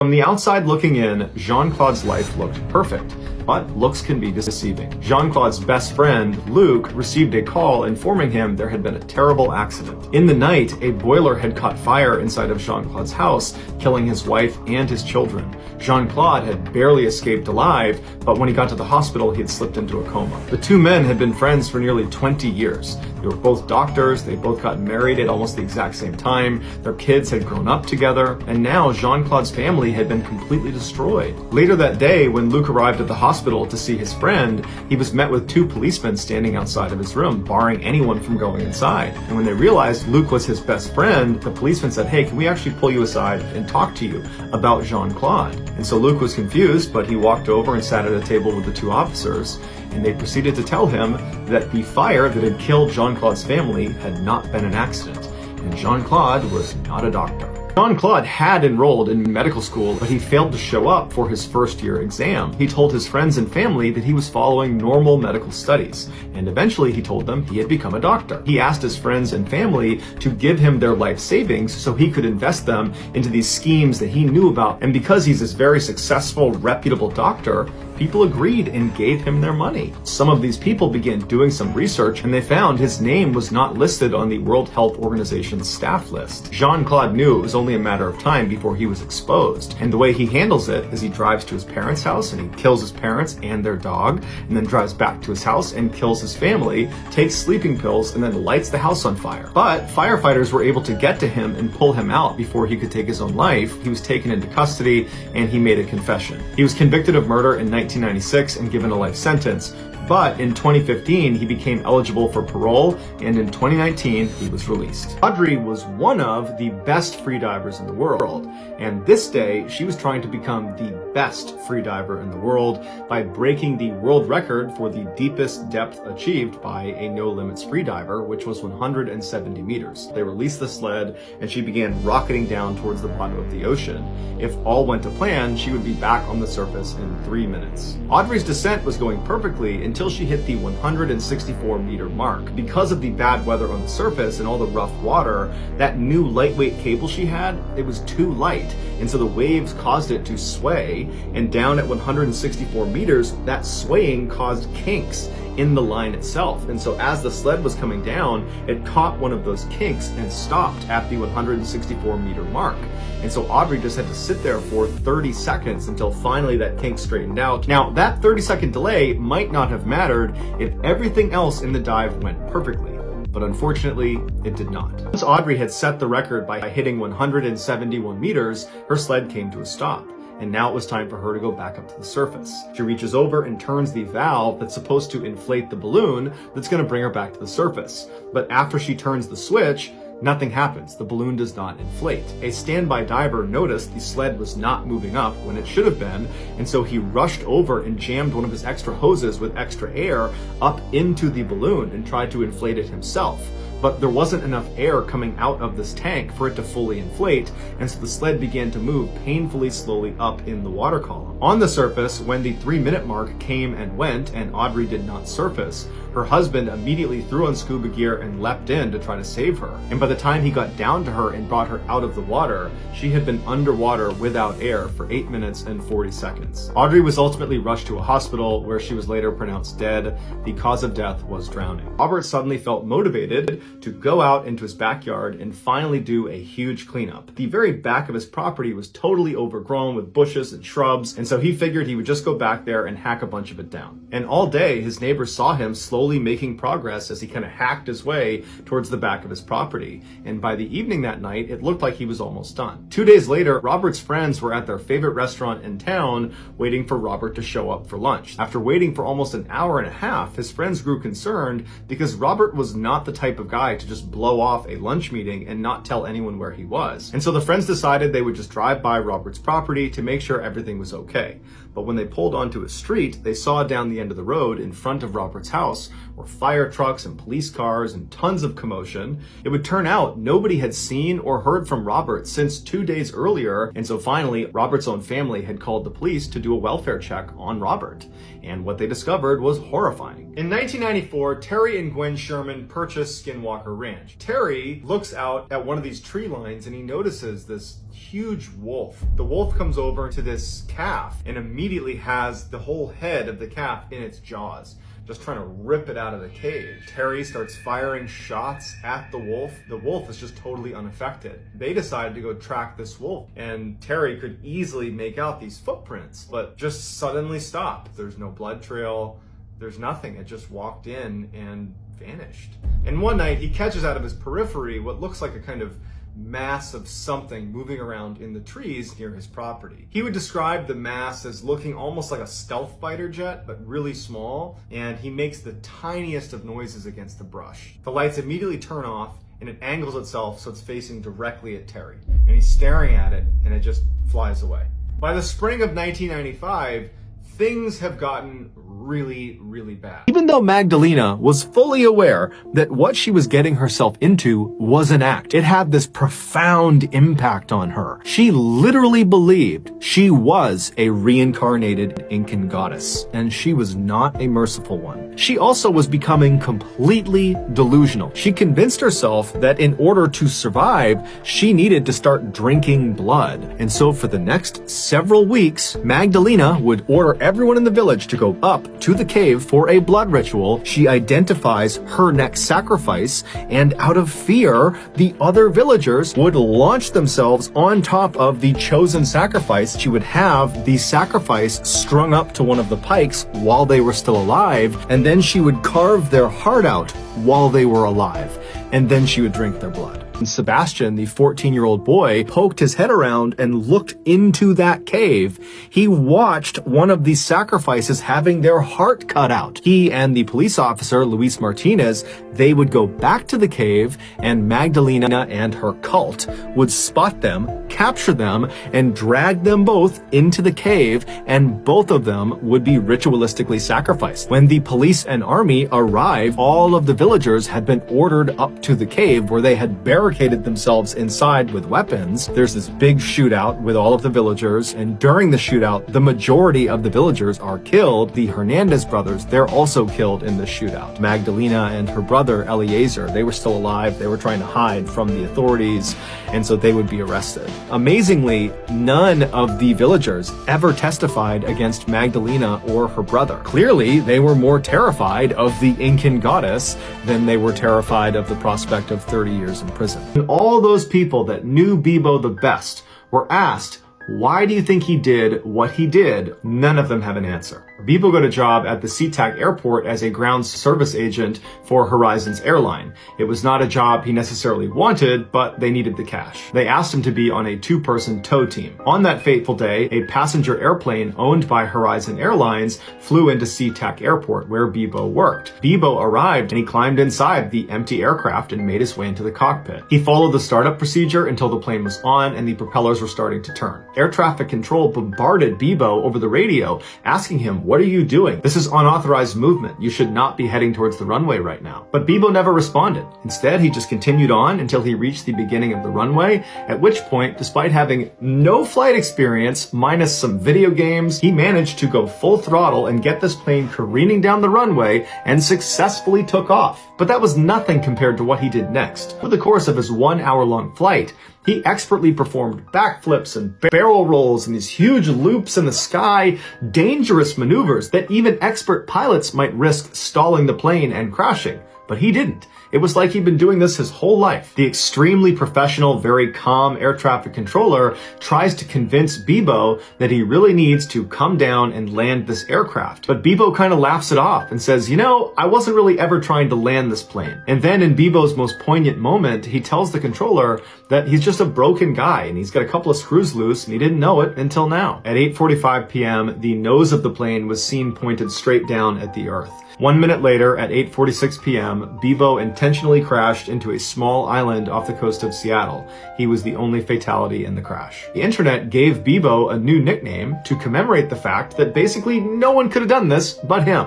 From the outside looking in, Jean-Claude's life looked perfect, but looks can be deceiving. Jean-Claude's best friend, Luc, received a call informing him there had been a terrible accident. In the night, a boiler had caught fire inside of Jean-Claude's house, killing his wife and his children. Jean-Claude had barely escaped alive, but when he got to the hospital, he had slipped into a coma. The two men had been friends for nearly 20 years. They were both doctors, they both got married at almost the exact same time, their kids had grown up together, and now Jean-Claude's family had been completely destroyed. Later that day, when Luc arrived at the hospital to see his friend, he was met with two policemen standing outside of his room, barring anyone from going inside. And when they realized Luc was his best friend, the policeman said, "Hey, can we actually pull you aside and talk to you about Jean-Claude?" And so Luc was confused, but he walked over and sat at a table with the two officers, and they proceeded to tell him that the fire that had killed Jean-Claude's family had not been an accident, and Jean-Claude was not a doctor. Jean-Claude had enrolled in medical school, but he failed to show up for his first year exam. He told his friends and family that he was following normal medical studies, and eventually he told them he had become a doctor. He asked his friends and family to give him their life savings so he could invest them into these schemes that he knew about, and because he's this very successful, reputable doctor, people agreed and gave him their money. Some of these people began doing some research and they found his name was not listed on the World Health Organization's staff list. Jean-Claude knew it was only a matter of time before he was exposed, and the way he handles it is he drives to his parents' house and he kills his parents and their dog, and then drives back to his house and kills his family, takes sleeping pills, and then lights the house on fire. But firefighters were able to get to him and pull him out before he could take his own life. He was taken into custody and he made a confession. He was convicted of murder in 1996 and given a life sentence, but in 2015 he became eligible for parole, and in 2019 he was released. Audrey was one of the best freedivers in the world, and this day she was trying to become the best freediver in the world by breaking the world record for the deepest depth achieved by a no limits freediver, which was 170 meters. They released the sled and she began rocketing down towards the bottom of the ocean. If all went to plan, she would be back on the surface in 3 minutes. Audrey's descent was going perfectly until she hit the 164 meter mark. Because of the bad weather on the surface and all the rough water, that new lightweight cable she had, it was too light, and so the waves caused it to sway, and down at 164 meters, that swaying caused kinks in the line itself. And so as the sled was coming down, it caught one of those kinks and stopped at the 164 meter mark. And so Audrey just had to sit there for 30 seconds until finally that kink straightened out. Now, that 30-second delay might not have mattered if everything else in the dive went perfectly, but unfortunately, it did not. Once Audrey had set the record by hitting 171 meters, her sled came to a stop. And now it was time for her to go back up to the surface. She reaches over and turns the valve that's supposed to inflate the balloon that's going to bring her back to the surface. But after she turns the switch, nothing happens. The balloon does not inflate. A standby diver noticed the sled was not moving up when it should have been, and so he rushed over and jammed one of his extra hoses with extra air up into the balloon and tried to inflate it himself. But there wasn't enough air coming out of this tank for it to fully inflate, and so the sled began to move painfully slowly up in the water column. On the surface, when the 3-minute mark came and went and Audrey did not surface, her husband immediately threw on scuba gear and leapt in to try to save her. And by the time he got down to her and brought her out of the water, she had been underwater without air for 8 minutes and 40 seconds. Audrey was ultimately rushed to a hospital where she was later pronounced dead. The cause of death was drowning. Robert suddenly felt motivated to go out into his backyard and finally do a huge cleanup. The very back of his property was totally overgrown with bushes and shrubs, and so he figured he would just go back there and hack a bunch of it down. And all day, his neighbors saw him slowly making progress as he kind of hacked his way towards the back of his property. And by the evening that night, it looked like he was almost done. 2 days later, Robert's friends were at their favorite restaurant in town waiting for Robert to show up for lunch. After waiting for almost an hour and a half, his friends grew concerned because Robert was not the type of guy to just blow off a lunch meeting and not tell anyone where he was. And so the friends decided they would just drive by Robert's property to make sure everything was okay. But when they pulled onto a street, they saw down the end of the road in front of Robert's house were fire trucks and police cars and tons of commotion. It would turn out nobody had seen or heard from Robert since 2 days earlier, and so finally, Robert's own family had called the police to do a welfare check on Robert. And what they discovered was horrifying. In 1994, Terry and Gwen Sherman purchased Skinwalker Skinwalker Ranch. Terry looks out at one of these tree lines and he notices this huge wolf. The wolf comes over to this calf and immediately has the whole head of the calf in its jaws, just trying to rip it out of the cave. Terry starts firing shots at the wolf. The wolf is just totally unaffected. They decide to go track this wolf, and Terry could easily make out these footprints, but just suddenly stop. There's no blood trail. There's nothing. It just walked in and vanished. And one night he catches out of his periphery what looks like a kind of mass of something moving around in the trees near his property. He would describe the mass as looking almost like a stealth fighter jet, but really small, and he makes the tiniest of noises against the brush. The lights immediately turn off and it angles itself so it's facing directly at Terry. And he's staring at it and it just flies away. By the spring of 1995, things have gotten really bad. Even though Magdalena was fully aware that what she was getting herself into was an act, it had this profound impact on her. She literally believed she was a reincarnated Incan goddess, and she was not a merciful one. She also was becoming completely delusional. She convinced herself that in order to survive, she needed to start drinking blood. And so for the next several weeks, Magdalena would order everyone in the village to go up to the cave for a blood ritual. She identifies her next sacrifice, and out of fear, the other villagers would launch themselves on top of the chosen sacrifice. She would have the sacrifice strung up to one of the pikes while they were still alive, and then she would carve their heart out while they were alive, and then she would drink their blood. And Sebastian, the 14-year-old boy, poked his head around and looked into that cave. He watched one of these sacrifices having their heart cut out. He and the police officer, Luis Martinez, they would go back to the cave, and Magdalena and her cult would spot them, capture them, and drag them both into the cave, and both of them would be ritualistically sacrificed. When the police and army arrived, all of the villagers had been ordered up to the cave where they had barricaded themselves inside with weapons. There's this big shootout with all of the villagers, and during the shootout, the majority of the villagers are killed. The Hernandez brothers, they're also killed in the shootout. Magdalena and her brother Eliezer, they were still alive. They were trying to hide from the authorities, and so they would be arrested. Amazingly, none of the villagers ever testified against Magdalena or her brother. Clearly, they were more terrified of the Incan goddess than they were terrified of the prospect of 30 years in prison. And all those people that knew Bebo the best were asked, why do you think he did what he did? None of them have an answer. Bebo got a job at the SeaTac airport as a ground service agent for Horizons Airline. It was not a job he necessarily wanted, but they needed the cash. They asked him to be on a two-person tow team. On that fateful day, a passenger airplane owned by Horizon Airlines flew into SeaTac airport where Bebo worked. Bebo arrived and he climbed inside the empty aircraft and made his way into the cockpit. He followed the startup procedure until the plane was on and the propellers were starting to turn. Air traffic control bombarded Bebo over the radio, asking him, "What are you doing? This is unauthorized movement. You should not be heading towards the runway right now." But Bebo never responded. Instead, he just continued on until he reached the beginning of the runway, at which point, despite having no flight experience, minus some video games, he managed to go full throttle and get this plane careening down the runway and successfully took off. But that was nothing compared to what he did next. Over the course of his 1-hour-long flight, he expertly performed backflips and barrel rolls and these huge loops in the sky, dangerous maneuvers that even expert pilots might risk stalling the plane and crashing. But he didn't. It was like he'd been doing this his whole life. The extremely professional, very calm air traffic controller tries to convince Bebo that he really needs to come down and land this aircraft. But Bebo kind of laughs it off and says, I wasn't really ever trying to land this plane. And then in Bebo's most poignant moment, he tells the controller that he's just a broken guy and he's got a couple of screws loose and he didn't know it until now. At 8:45 p.m., the nose of the plane was seen pointed straight down at the earth. 1 minute later, at 8:46 p.m., Bebo intentionally crashed into a small island off the coast of Seattle. He was the only fatality in the crash. The internet gave Bebo a new nickname to commemorate the fact that basically no one could have done this but him.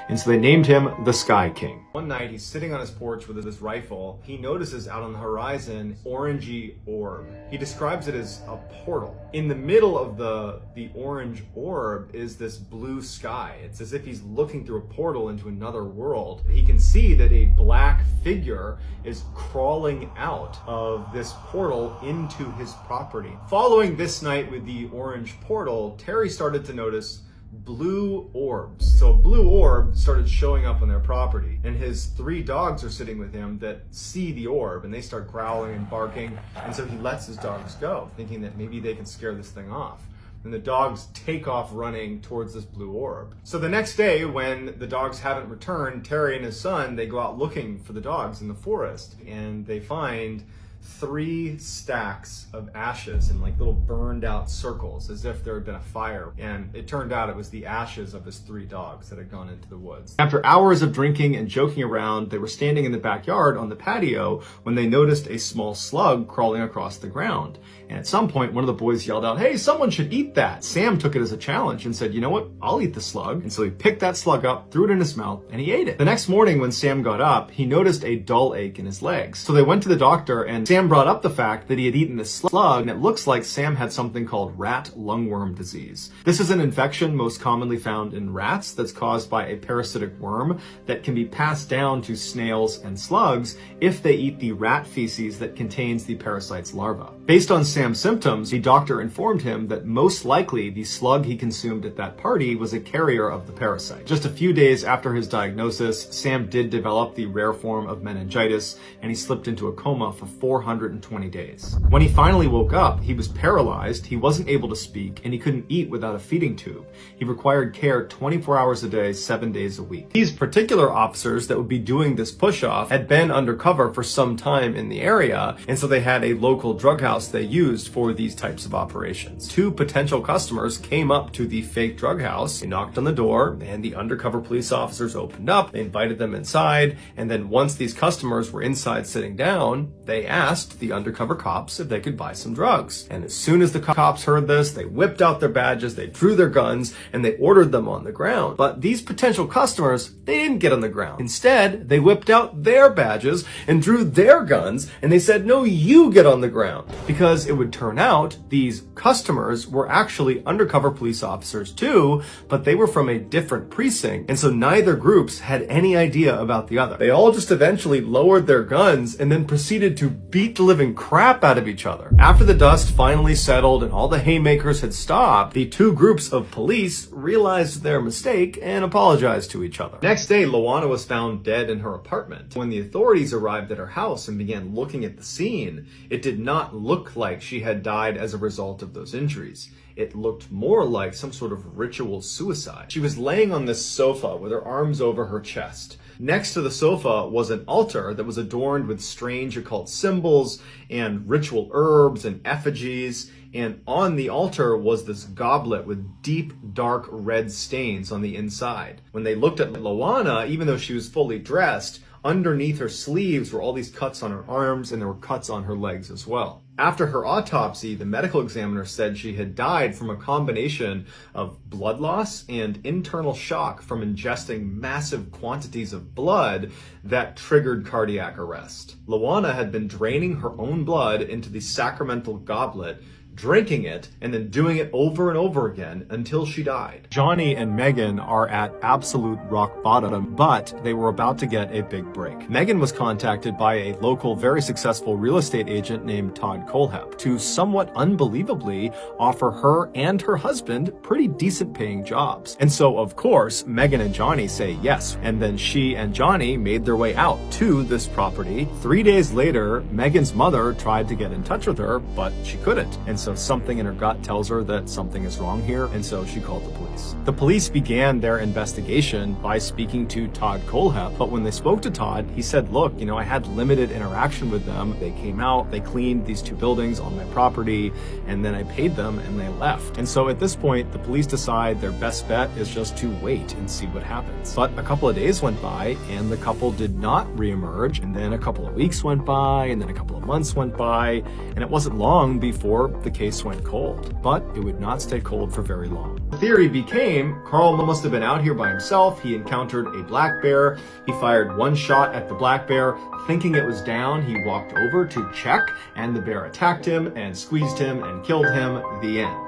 and so they named him the Sky King. One night, he's sitting on his porch with his rifle. He notices out on the horizon, orangey orb. He describes it as a portal. In the middle of the orange orb is this blue sky. It's as if he's looking through a portal into another world. He can see that a black figure is crawling out of this portal into his property. Following this night with the orange portal, Terry started to notice blue orbs. So blue orb started showing up on their property, and his 3 dogs are sitting with him that see the orb, and they start growling and barking, and so he lets his dogs go, thinking that maybe they can scare this thing off. And the dogs take off running towards this blue orb. So the next day, when the dogs haven't returned, Terry and his son, they go out looking for the dogs in the forest, and they find 3 stacks of ashes in like little burned out circles, as if there had been a fire. And it turned out it was the ashes of his 3 dogs that had gone into the woods. After hours of drinking and joking around, they were standing in the backyard on the patio when they noticed a small slug crawling across the ground. And at some point, one of the boys yelled out, "Hey, someone should eat that." Sam took it as a challenge and said, "You know what? I'll eat the slug." And so he picked that slug up, threw it in his mouth, and he ate it. The next morning when Sam got up, he noticed a dull ache in his legs. So they went to the doctor, and Sam brought up the fact that he had eaten this slug, and it looks like Sam had something called rat lungworm disease. This is an infection most commonly found in rats that's caused by a parasitic worm that can be passed down to snails and slugs if they eat the rat feces that contains the parasite's larva. Based on Sam's symptoms, the doctor informed him that most likely the slug he consumed at that party was a carrier of the parasite. Just a few days after his diagnosis, Sam did develop the rare form of meningitis, and he slipped into a coma for 420 days. When he finally woke up, he was paralyzed, he wasn't able to speak, and he couldn't eat without a feeding tube. He required care 24 hours a day, 7 days a week. These particular officers that would be doing this push-off had been undercover for some time in the area, and so they had a local drug house they used for these types of operations. 2 potential customers came up to the fake drug house. They knocked on the door, and the undercover police officers opened up. They invited them inside, and then once these customers were inside sitting down, they asked the undercover cops if they could buy some drugs. And as soon as the cops heard this, they whipped out their badges, they drew their guns, and they ordered them on the ground. But these potential customers, they didn't get on the ground. Instead, they whipped out their badges and drew their guns, and they said, "No, you get on the ground." Because it would turn out these customers were actually undercover police officers too, but they were from a different precinct, and so neither groups had any idea about the other. They all just eventually lowered their guns and then proceeded to beat the living crap out of each other. After the dust finally settled and all the haymakers had stopped, the 2 groups of police realized their mistake and apologized to each other. Next day, Luana was found dead in her apartment. When the authorities arrived at her house and began looking at the scene, it did not look like she had died as a result of those injuries. It looked more like some sort of ritual suicide. She was laying on this sofa with her arms over her chest. Next to the sofa was an altar that was adorned with strange occult symbols and ritual herbs and effigies. And on the altar was this goblet with deep, dark red stains on the inside. When they looked at Luana, even though she was fully dressed, underneath her sleeves were all these cuts on her arms, and there were cuts on her legs as well. After her autopsy, the medical examiner said she had died from a combination of blood loss and internal shock from ingesting massive quantities of blood that triggered cardiac arrest. Luana had been draining her own blood into the sacramental goblet, drinking it, and then doing it over and over again until she died. Johnny and Megan are at absolute rock bottom, but they were about to get a big break. Megan was contacted by a local, very successful real estate agent named Todd Kohlhepp to somewhat unbelievably offer her and her husband pretty decent paying jobs. And so, of course, Megan and Johnny say yes. And then she and Johnny made their way out to this property. 3 days later, Megan's mother tried to get in touch with her, but she couldn't. And so something in her gut tells her that something is wrong here, and so she called the police. The police began their investigation by speaking to Todd Kohlhepp, but when they spoke to Todd, he said, "Look, I had limited interaction with them. They came out, they cleaned these 2 buildings on my property, and then I paid them and they left." And so at this point, the police decide their best bet is just to wait and see what happens. But a couple of days went by, and the couple did not reemerge, and then a couple of weeks went by, and then a couple of months went by, and it wasn't long before the the case went cold. But it would not stay cold for very long. The theory became Carl must have been out here by himself. He encountered a black bear. He fired one shot at the black bear. Thinking it was down, he walked over to check, and the bear attacked him and squeezed him and killed him. The end.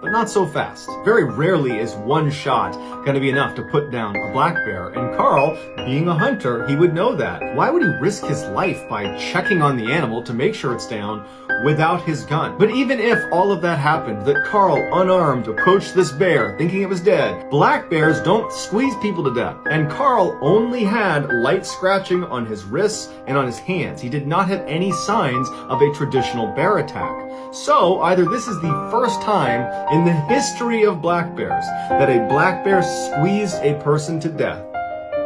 But not so fast. Very rarely is one shot going to be enough to put down a black bear, and Carl, being a hunter, he would know that. Why would he risk his life by checking on the animal to make sure it's down without his gun? But even if all of that happened, that Carl, unarmed, approached this bear thinking it was dead, black bears don't squeeze people to death, and Carl only had light scratching on his wrists and on his hands. He did not have any signs of a traditional bear attack. So either this is the first time in the history of black bears that a black bear squeezed a person to death,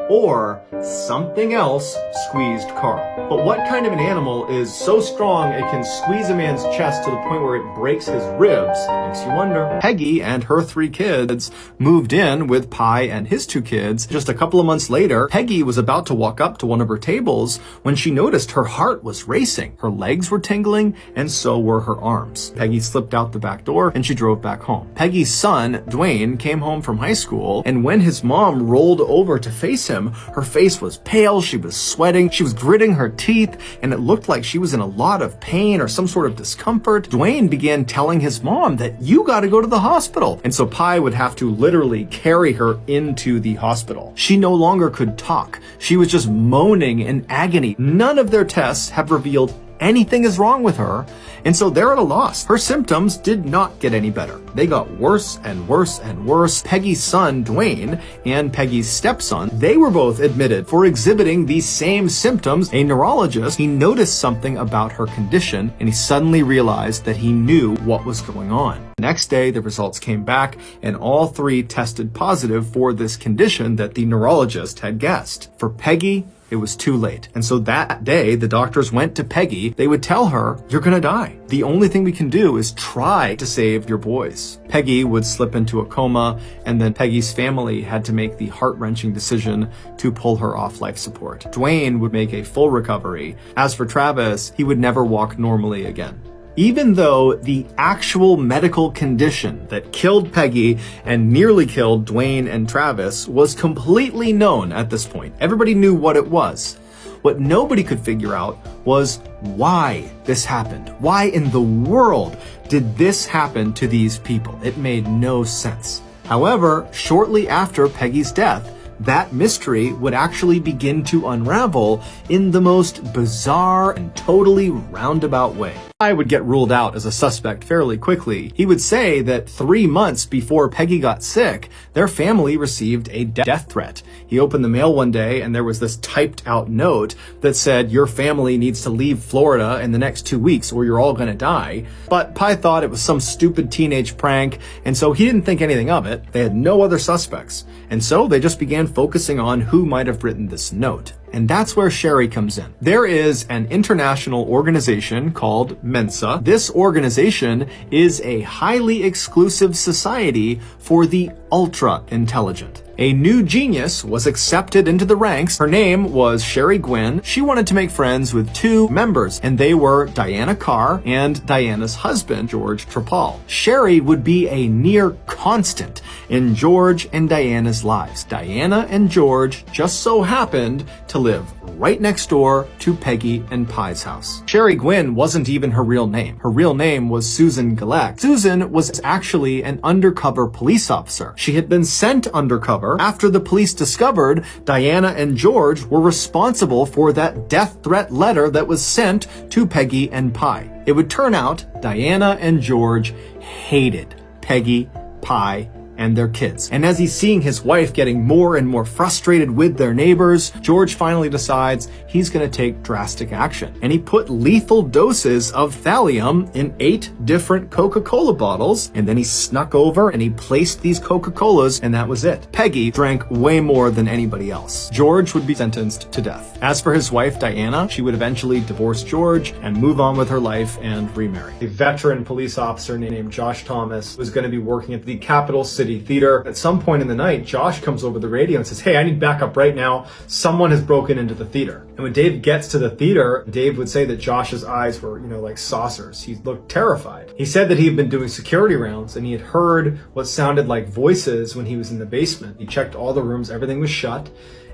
or something else squeezed Carl. But what kind of an animal is so strong it can squeeze a man's chest to the point where it breaks his ribs? Makes you wonder. Peggy and her 3 kids moved in with Pie and his 2 kids. Just a couple of months later, Peggy was about to walk up to one of her tables when she noticed her heart was racing. Her legs were tingling, and so were her arms. Peggy slipped out the back door and she drove back home. Peggy's son, Dwayne, came home from high school, and when his mom rolled over to face him, her face was pale, she was sweating, she was gritting her teeth, and it looked like she was in a lot of pain or some sort of discomfort. Dwayne began telling his mom that you gotta go to the hospital. And so Pie would have to literally carry her into the hospital. She no longer could talk. She was just moaning in agony. None of their tests have revealed anything is wrong with her, and so they're at a loss. Her symptoms did not get any better. They got worse and worse and worse. Peggy's son, Dwayne, and Peggy's stepson, they were both admitted for exhibiting these same symptoms. A neurologist, he noticed something about her condition, and he suddenly realized that he knew what was going on. The next day, the results came back, and all 3 tested positive for this condition that the neurologist had guessed. For Peggy, it was too late. And so that day, the doctors went to Peggy. They would tell her, you're gonna die. The only thing we can do is try to save your boys. Peggy would slip into a coma, and then Peggy's family had to make the heart-wrenching decision to pull her off life support. Dwayne would make a full recovery. As for Travis, he would never walk normally again. Even though the actual medical condition that killed Peggy and nearly killed Dwayne and Travis was completely known at this point. Everybody knew what it was. What nobody could figure out was why this happened. Why in the world did this happen to these people? It made no sense. However, shortly after Peggy's death, that mystery would actually begin to unravel in the most bizarre and totally roundabout way. I would get ruled out as a suspect fairly quickly. He would say that 3 months before Peggy got sick, their family received a death threat. He opened the mail one day and there was this typed out note that said, your family needs to leave Florida in the next 2 weeks or you're all gonna die. But Pie thought it was some stupid teenage prank, and so he didn't think anything of it. They had no other suspects. And so they just began focusing on who might have written this note. And that's where Sherry comes in. There is an international organization called Mensa. This organization is a highly exclusive society for the ultra-intelligent. A new genius was accepted into the ranks. Her name was Sherry Gwynn. She wanted to make friends with 2 members, and they were Diana Carr and Diana's husband, George Trepal. Sherry would be a near constant in George and Diana's lives. Diana and George just so happened to live right next door to Peggy and Pie's house. Sherry Gwynn wasn't even her real name. Her real name was Susan Gillette. Susan was actually an undercover police officer. She had been sent undercover after the police discovered Diana and George were responsible for that death threat letter that was sent to Peggy and Pie. It would turn out Diana and George hated Peggy, Pie, and their kids. And as he's seeing his wife getting more and more frustrated with their neighbors, George finally decides he's gonna take drastic action. And he put lethal doses of thallium in 8 different Coca-Cola bottles, and then he snuck over and he placed these Coca-Colas, and that was it. Peggy drank way more than anybody else. George would be sentenced to death. As for his wife, Diana, she would eventually divorce George and move on with her life and remarry. A veteran police officer named Josh Thomas was gonna be working at the capital city City Theater. At some point in the night, Josh comes over the radio and says, "Hey, I need backup right now. Someone has broken into the theater." And when Dave gets to the theater, Dave would say that Josh's eyes were, like saucers. He looked terrified. He said that he had been doing security rounds and he had heard what sounded like voices when he was in the basement. He checked all the rooms, everything was shut.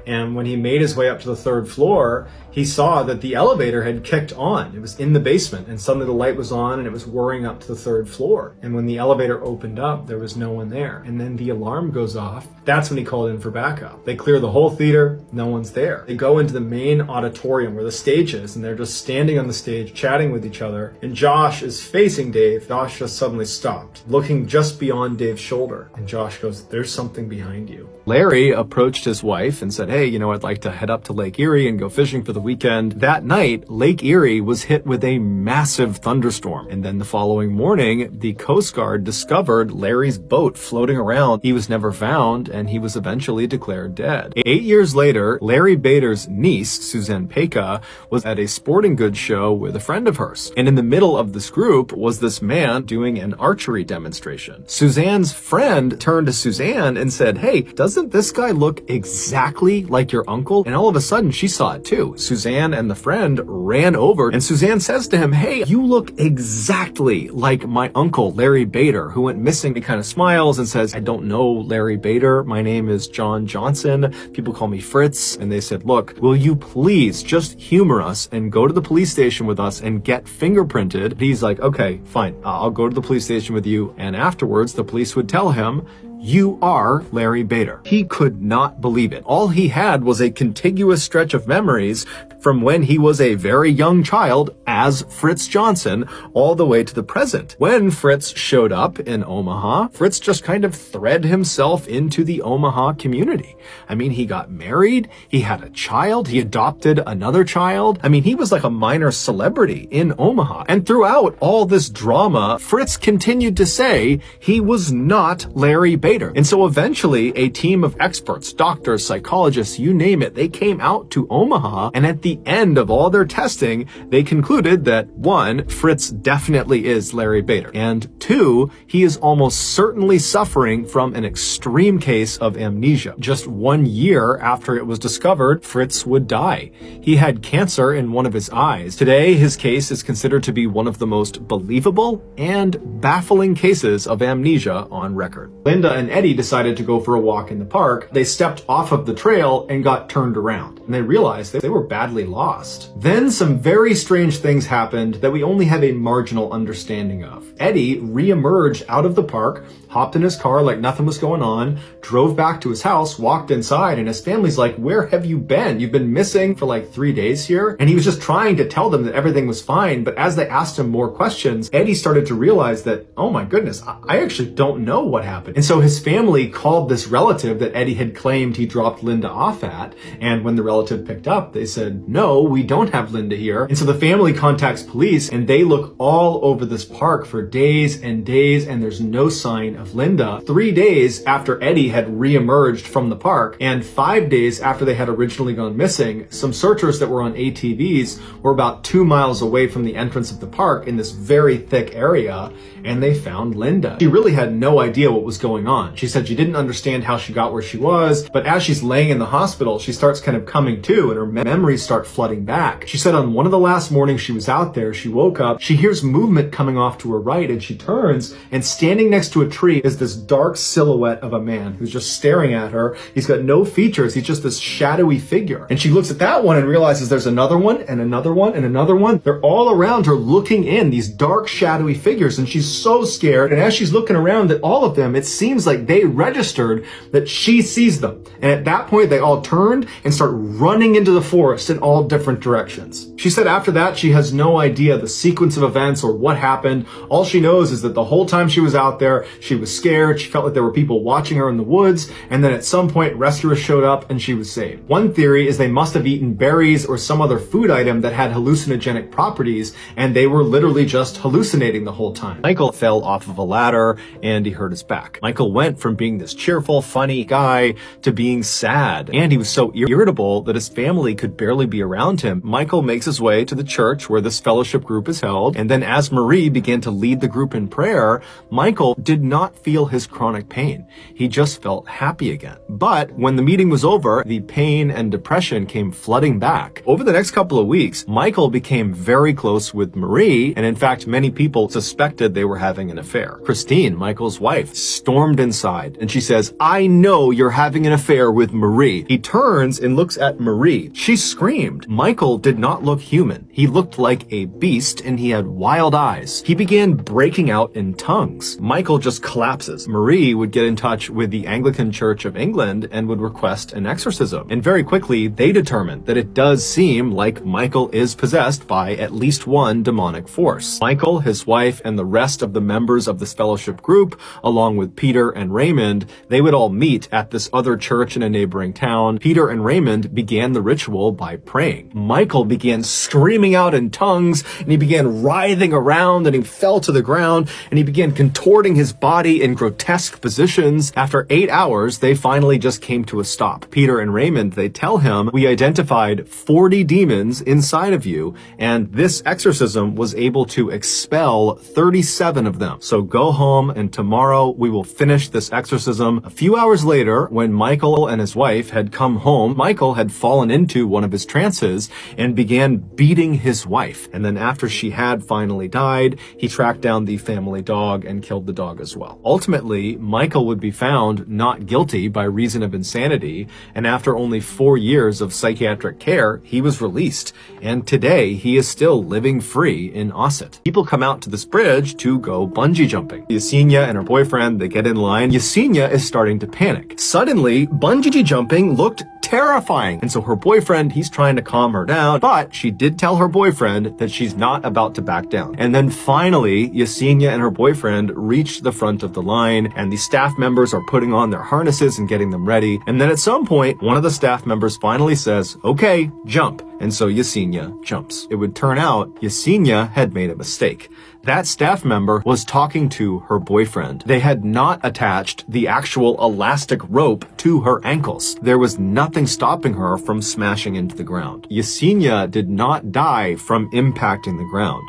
And when he made his way up to the 3rd floor, he saw that the elevator had kicked on. It was in the basement, and suddenly the light was on and it was whirring up to the 3rd floor. And when the elevator opened up, there was no one there. And then the alarm goes off. That's when he called in for backup. They clear the whole theater, no one's there. They go into the main auditorium where the stage is, and they're just standing on the stage chatting with each other. And Josh is facing Dave. Josh just suddenly stopped, looking just beyond Dave's shoulder. And Josh goes, "There's something behind you." Larry approached his wife and said, "Hey, I'd like to head up to Lake Erie and go fishing for the weekend." That night, Lake Erie was hit with a massive thunderstorm. And then the following morning, the Coast Guard discovered Larry's boat floating around. He was never found, and he was eventually declared dead. 8 years later, Larry Bader's niece, Suzanne Peka, was at a sporting goods show with a friend of hers. And in the middle of this group was this man doing an archery demonstration. Suzanne's friend turned to Suzanne and said, "Hey, doesn't this guy look exactly like your uncle?" And all of a sudden, she saw it too. Suzanne and the friend ran over, and Suzanne says to him, "Hey, you look exactly like my uncle, Larry Bader, who went missing." He kind of smiles and says, "I don't know Larry Bader. My name is John Johnson. People call me Fritz." And they said, "Look, will you please just humor us and go to the police station with us and get fingerprinted?" He's like, "Okay, fine. I'll go to the police station with you." And afterwards, the police would tell him, "You are Larry Bader." He could not believe it. All he had was a contiguous stretch of memories from when he was a very young child as Fritz Johnson all the way to the present. When Fritz showed up in Omaha, Fritz just kind of thread himself into the Omaha community. I mean, he got married, he had a child, he adopted another child. I mean, he was like a minor celebrity in Omaha. And throughout all this drama, Fritz continued to say he was not Larry Bader. And so eventually a team of experts, doctors, psychologists, you name it, they came out to Omaha, and at the end of all their testing, they concluded that 1, Fritz definitely is Larry Bader, and 2, he is almost certainly suffering from an extreme case of amnesia. Just 1 year after it was discovered, Fritz would die. He had cancer in one of his eyes. Today, his case is considered to be one of the most believable and baffling cases of amnesia on record. Linda and Eddie decided to go for a walk in the park. They stepped off of the trail and got turned around, and they realized that they were badly lost. Then some very strange things happened that we only have a marginal understanding of. Eddie re-emerged out of the park, hopped in his car like nothing was going on, drove back to his house, walked inside, and his family's like, "Where have you been? You've been missing for like 3 days here." And he was just trying to tell them that everything was fine, but as they asked him more questions, Eddie started to realize that, oh my goodness, I actually don't know what happened. And so his family called this relative that Eddie had claimed he dropped Linda off at, and when the relative picked up, they said, "No, we don't have Linda here." And so the family contacts police, and they look all over this park for days and days, and there's no sign of Linda. 3 days after Eddie had re-emerged from the park, and 5 days after they had originally gone missing, some searchers that were on ATVs were about 2 miles away from the entrance of the park in this very thick area, and they found Linda. She really had no idea what was going on. She said she didn't understand how she got where she was, but as she's laying in the hospital, she starts kind of coming to, and her memories start flooding back. She said on one of the last mornings she was out there, she woke up, she hears movement coming off to her right, and she turns, and standing next to a tree is this dark silhouette of a man who's just staring at her. He's got no features, he's just this shadowy figure. And she looks at that one and realizes there's another one, and another one, and another one. They're all around her looking in, these dark shadowy figures, and she's so scared. And as she's looking around at all of them, it seems like they registered that she sees them. And at that point, they all turned and start running into the forest in all different directions. She said after that, she has no idea the sequence of events or what happened. All she knows is that the whole time she was out there, she was scared. She felt like there were people watching her in the woods. And then at some point, rescuers showed up and she was saved. One theory is they must have eaten berries or some other food item that had hallucinogenic properties, and they were literally just hallucinating the whole time. Michael fell off of a ladder and he hurt his back. Michael Michael went from being this cheerful, funny guy to being sad. And he was so irritable that his family could barely be around him. Michael makes his way to the church where this fellowship group is held. And then as Marie began to lead the group in prayer, Michael did not feel his chronic pain. He just felt happy again. But when the meeting was over, the pain and depression came flooding back. Over the next couple of weeks, Michael became very close with Marie, and in fact, many people suspected they were having an affair. Christine, Michael's wife, stormed inside, and she says, "I know you're having an affair with Marie." He turns and looks at Marie. She screamed. Michael did not look human. He looked like a beast, and he had wild eyes. He began breaking out in tongues. Michael just collapses. Marie would get in touch with the Anglican Church of England and would request an exorcism. And very quickly, they determined that it does seem like Michael is possessed by at least one demonic force. Michael, his wife, and the rest of the members of this fellowship group, along with Peter and Raymond, they would all meet at this other church in a neighboring town. Peter and Raymond began the ritual by praying. Michael began screaming out in tongues, and he began writhing around, and he fell to the ground, and he began contorting his body in grotesque positions. After 8 hours, they finally just came to a stop. Peter and Raymond, they tell him, "We identified 40 demons inside of you, and this exorcism was able to expel 37 of them. So go home, and tomorrow we will finish this exorcism." A few hours later, when Michael and his wife had come home, Michael had fallen into one of his trances and began beating his wife. And then after she had finally died, he tracked down the family dog and killed the dog as well. Ultimately, Michael would be found not guilty by reason of insanity, and after only 4 years of psychiatric care, he was released. And today, he is still living free in Ossett. People come out to this bridge to go bungee jumping. Yesenia and her boyfriend, they get in line. Yesenia is starting to panic. Suddenly, bungee jumping looked terrifying. And so her boyfriend, he's trying to calm her down, but she did tell her boyfriend that she's not about to back down. And then finally, Yesenia and her boyfriend reach the front of the line, and the staff members are putting on their harnesses and getting them ready. And then at some point, one of the staff members finally says, "Okay, jump." And so Yesenia jumps. It would turn out Yesenia had made a mistake. That staff member was talking to her boyfriend. They had not attached the actual elastic rope to her ankles. There was nothing stopping her from smashing into the ground. Yesenia did not die from impacting the ground.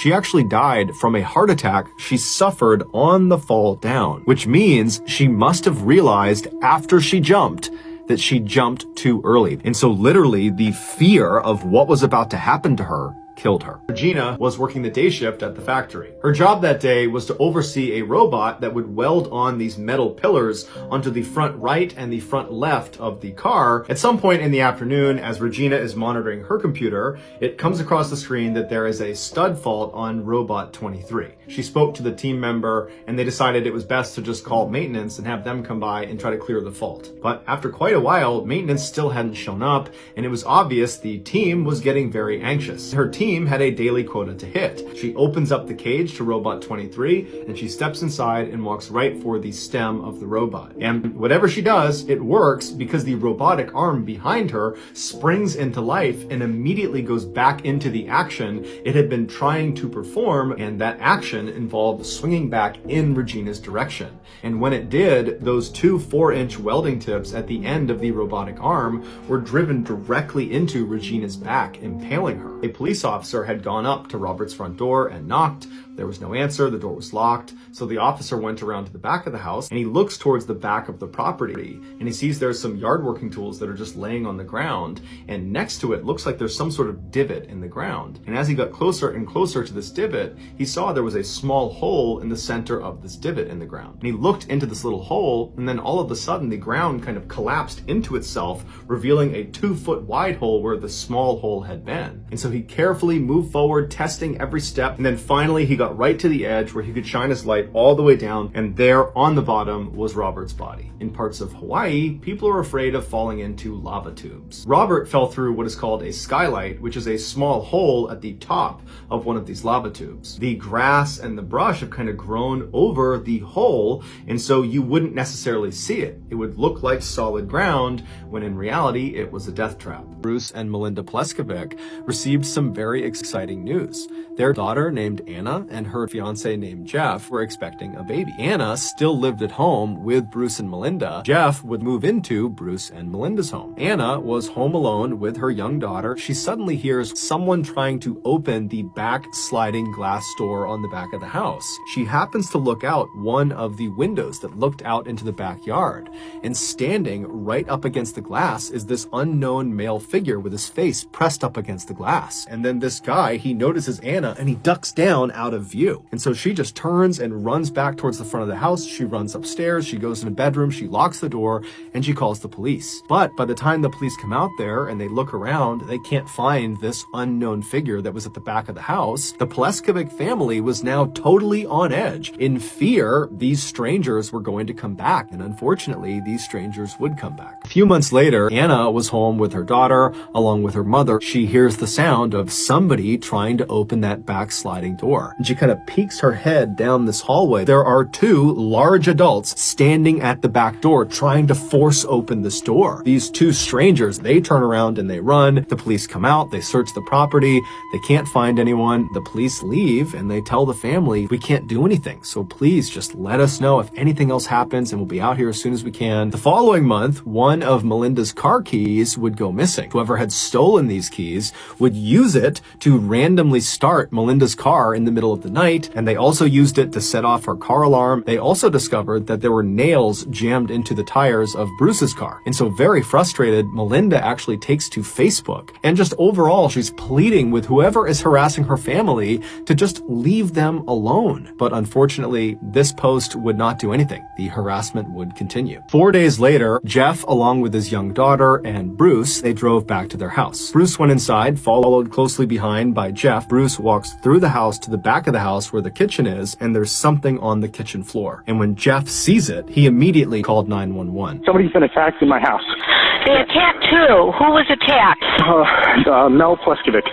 She actually died from a heart attack she suffered on the fall down, which means she must have realized after she jumped that she jumped too early. And so literally the fear of what was about to happen to her killed her. Regina was working the day shift at the factory. Her job that day was to oversee a robot that would weld on these metal pillars onto the front right and the front left of the car. At some point in the afternoon, as Regina is monitoring her computer, it comes across the screen that there is a stud fault on robot 23. She spoke to the team member, and they decided it was best to just call maintenance and have them come by and try to clear the fault. But after quite a while, maintenance still hadn't shown up, and it was obvious the team was getting very anxious. Her team had a daily quota to hit. She opens up the cage to robot 23, and she steps inside and walks right for the stem of the robot. And whatever she does, it works because the robotic arm behind her springs into life and immediately goes back into the action it had been trying to perform, and that action involved swinging back in Regina's direction. And when it did, those 2 4-inch welding tips at the end of the robotic arm were driven directly into Regina's back, impaling her. A police officer had gone up to Robert's front door and knocked. There was no answer. The door was locked. So the officer went around to the back of the house, and he looks towards the back of the property, and he sees there's some yard working tools that are just laying on the ground, and next to it looks like there's some sort of divot in the ground. And as he got closer and closer to this divot, he saw there was a small hole in the center of this divot in the ground. And he looked into this little hole, and then all of a sudden the ground kind of collapsed into itself, revealing a 2-foot wide hole where the small hole had been. And so he carefully moved forward, testing every step, and then finally he got right to the edge where he could shine his light all the way down, and there on the bottom was Robert's body. In parts of Hawaii, people are afraid of falling into lava tubes. Robert fell through what is called a skylight, which is a small hole at the top of one of these lava tubes. The grass and the brush have kind of grown over the hole, and so you wouldn't necessarily see it. It would look like solid ground, when in reality it was a death trap. Bruce and Melinda Pleskovic received some very exciting news. Their daughter, named Anna, and her fiance named Jeff were expecting a baby. Anna still lived at home with Bruce and Melinda. Jeff would move into Bruce and Melinda's home. Anna was home alone with her young daughter. She suddenly hears someone trying to open the back sliding glass door on the back of the house. She happens to look out one of the windows that looked out into the backyard, and standing right up against the glass is this unknown male figure with his face pressed up against the glass. And then this guy, he notices Anna and he ducks down out of view. And so she just turns and runs back towards the front of the house. She runs upstairs, she goes in the bedroom, she locks the door, and she calls the police. But by the time the police come out there and they look around, they can't find this unknown figure that was at the back of the house. The Pleskovic family was now totally on edge. In fear, these strangers were going to come back. And unfortunately, these strangers would come back. A few months later, Anna was home with her daughter, along with her mother. She hears the sound of somebody trying to open that back sliding door. And she kind of peeks her head down this hallway. There are two large adults standing at the back door trying to force open this door. These two strangers, they turn around and they run. The police come out, they search the property, they can't find anyone. The police leave and they tell the family, we can't do anything, so please just let us know if anything else happens and we'll be out here as soon as we can. The following month, one of Melinda's car keys would go missing. Whoever had stolen these keys would use it to randomly start Melinda's car in the middle of the night, and they also used it to set off her car alarm. They also discovered that there were nails jammed into the tires of Bruce's car. And so very frustrated, Melinda actually takes to Facebook, and just overall, she's pleading with whoever is harassing her family to just leave them alone. But unfortunately, this post would not do anything. The harassment would continue. 4 days later, Jeff, along with his young daughter and Bruce, they drove back to their house. Bruce went inside, followed closely behind by Jeff. Bruce walks through the house to the back of the house where the kitchen is, and there's something on the kitchen floor. And when Jeff sees it, he immediately called 911. Somebody's been attacked in my house. They attacked who? Who was attacked? Mel Pleskovic.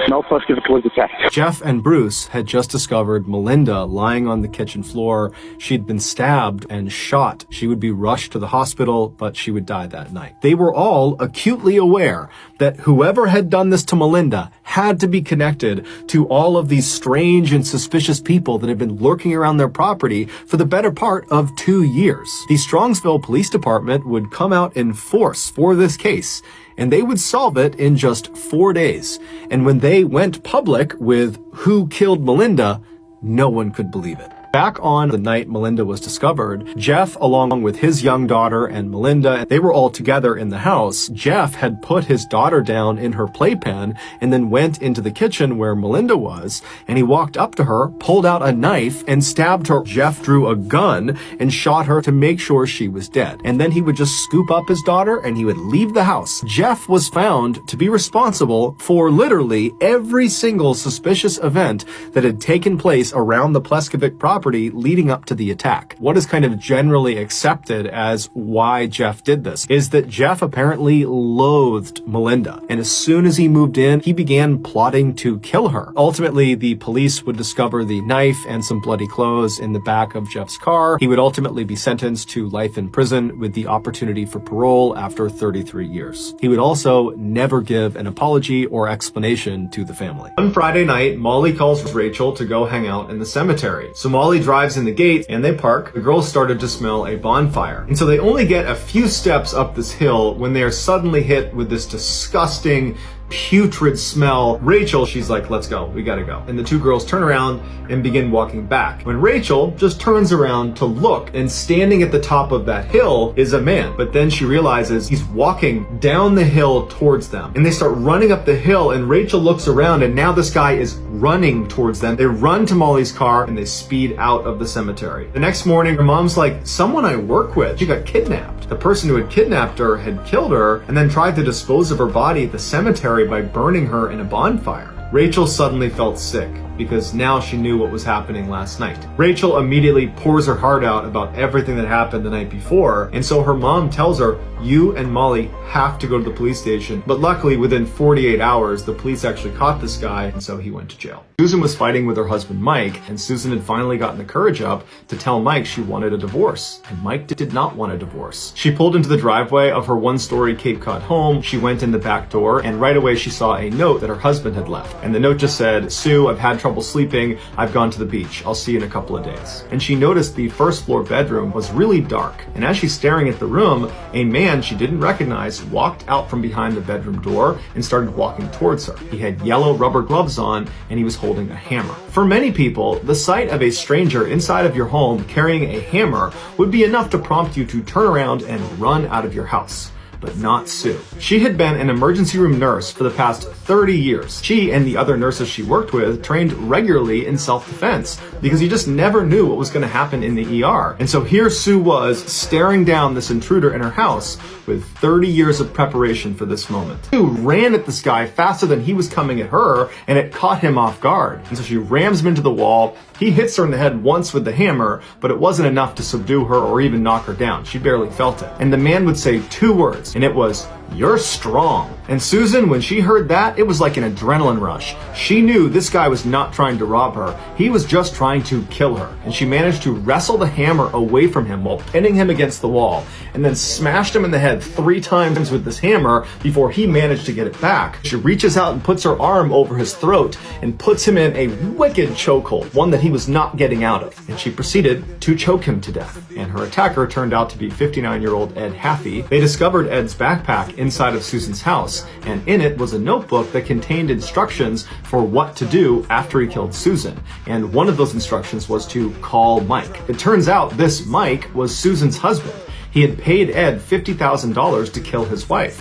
Mel Pleskovic was attacked. Jeff and Bruce had just discovered Melinda lying on the kitchen floor. She'd been stabbed and shot. She would be rushed to the hospital, but she would die that night. They were all acutely aware that whoever had done this to Melinda had to be connected to all of these strange and suspicious people that had been lurking around their property for the better part of 2 years. The Strongsville Police Department would come out in force for this case, and they would solve it in just 4 days. And when they went public with who killed Melinda, no one could believe it. Back on the night Melinda was discovered, Jeff, along with his young daughter and Melinda, they were all together in the house. Jeff had put his daughter down in her playpen and then went into the kitchen where Melinda was, and he walked up to her, pulled out a knife, and stabbed her. Jeff drew a gun and shot her to make sure she was dead. And then he would just scoop up his daughter and he would leave the house. Jeff was found to be responsible for literally every single suspicious event that had taken place around the Pleskovic property leading up to the attack. What is kind of generally accepted as why Jeff did this is that Jeff apparently loathed Melinda, and as soon as he moved in, he began plotting to kill her. Ultimately, the police would discover the knife and some bloody clothes in the back of Jeff's car. He would ultimately be sentenced to life in prison with the opportunity for parole after 33 years. He would also never give an apology or explanation to the family. One Friday night, Molly calls Rachel to go hang out in the cemetery. So Molly drives in the gate and they park. The girls started to smell a bonfire. And so they only get a few steps up this hill when they are suddenly hit with this disgusting, putrid smell. Rachel, she's like, let's go, we gotta go. And the two girls turn around and begin walking back. When Rachel just turns around to look, and standing at the top of that hill is a man. But then she realizes he's walking down the hill towards them. And they start running up the hill, and Rachel looks around, and now this guy is running towards them. They run to Molly's car and they speed out of the cemetery. The next morning, her mom's like, someone I work with, she got kidnapped. The person who had kidnapped her had killed her and then tried to dispose of her body at the cemetery by burning her in a bonfire. Rachel suddenly felt sick because now she knew what was happening last night. Rachel immediately pours her heart out about everything that happened the night before, and so her mom tells her, you and Molly have to go to the police station. But luckily, within 48 hours, the police actually caught this guy, and so he went to jail. Susan was fighting with her husband Mike, and Susan had finally gotten the courage up to tell Mike she wanted a divorce, and Mike did not want a divorce. She pulled into the driveway of her one-story Cape Cod home. She went in the back door, and right away she saw a note that her husband had left. And the note just said, Sue, I've had trouble sleeping. I've gone to the beach. I'll see you in a couple of days. And she noticed the first floor bedroom was really dark. And as she's staring at the room, a man she didn't recognize walked out from behind the bedroom door and started walking towards her. He had yellow rubber gloves on and he was holding a hammer. For many people, the sight of a stranger inside of your home carrying a hammer would be enough to prompt you to turn around and run out of your house. But not Sue. She had been an emergency room nurse for the past 30 years. She and the other nurses she worked with trained regularly in self-defense because you just never knew what was going to happen in the ER. And so here Sue was staring down this intruder in her house with 30 years of preparation for this moment. Sue ran at this guy faster than he was coming at her, and it caught him off guard. And so she rams him into the wall. He hits her in the head once with the hammer, but it wasn't enough to subdue her or even knock her down. She barely felt it. And the man would say 2 words, and it was, "You're strong." And Susan, when she heard that, it was like an adrenaline rush. She knew this guy was not trying to rob her. He was just trying to kill her. And she managed to wrestle the hammer away from him while pinning him against the wall, and then smashed him in the head 3 times with this hammer before he managed to get it back. She reaches out and puts her arm over his throat and puts him in a wicked chokehold, one that he was not getting out of. And she proceeded to choke him to death. And her attacker turned out to be 59-year-old Ed Haffey. They discovered Ed's backpack inside of Susan's house, and in it was a notebook that contained instructions for what to do after he killed Susan. And one of those instructions was to call Mike. It turns out this Mike was Susan's husband. He had paid Ed $50,000 to kill his wife.